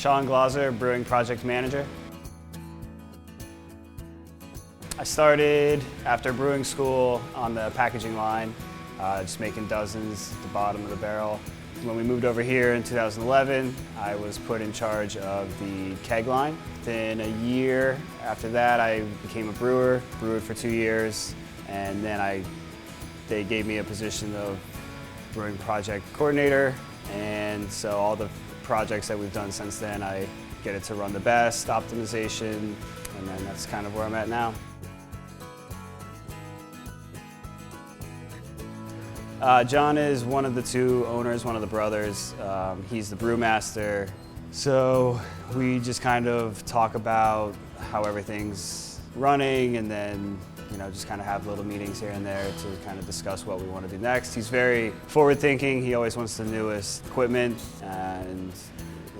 Shawn Glaser, Brewing Project Manager. I started after brewing school on the packaging line, just making dozens at the bottom of the barrel. When we moved over here in 2011, I was put in charge of the keg line. Within a year after that, I became a brewer, brewed for 2 years, and then they gave me a position of brewing project coordinator, and so all the projects that we've done since then, I get it to run the best, optimization, and then that's kind of where I'm at now. John is one of the two owners, one of the brothers. He's the brewmaster. So we just kind of talk about how everything's running, and then just kind of have little meetings here and there to kind of discuss what we want to do next. He's very forward-thinking. He always wants the newest equipment and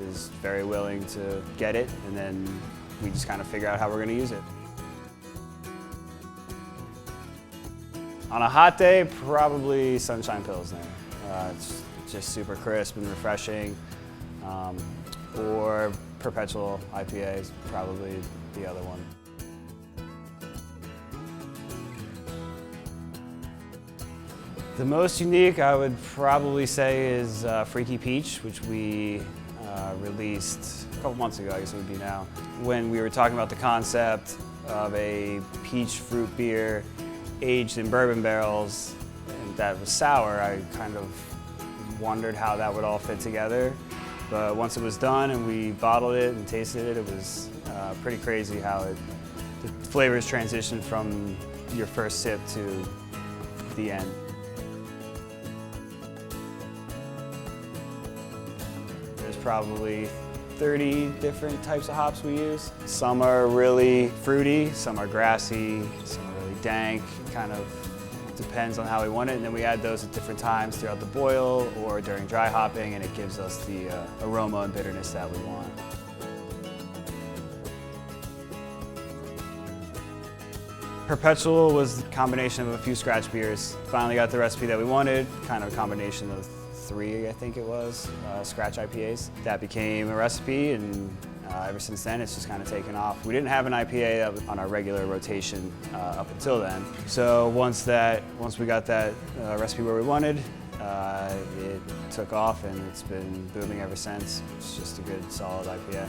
is very willing to get it, and then we just kind of figure out how we're going to use it. On a hot day, probably Sunshine Pilsner. It's just super crisp and refreshing. Or Perpetual IPA is probably the other one. The most unique, I would probably say, is Freaky Peach, which we released a couple months ago, I guess it would be now. When we were talking about the concept of a peach fruit beer aged in bourbon barrels and that was sour, I kind of wondered how that would all fit together. But once it was done and we bottled it and tasted it, it was pretty crazy how the flavors transitioned from your first sip to the end. There's probably 30 different types of hops we use. Some are really fruity, some are grassy, some are really dank. It kind of depends on how we want it, and then we add those at different times throughout the boil or during dry hopping, and it gives us the aroma and bitterness that we want. Perpetual was a combination of a few scratch beers. Finally got the recipe that we wanted, kind of a combination of 3, I think it was, scratch IPAs. That became a recipe, and ever since then it's just kind of taken off. We didn't have an IPA that was on our regular rotation up until then. So once we got that recipe where we wanted, it took off and it's been booming ever since. It's just a good, solid IPA.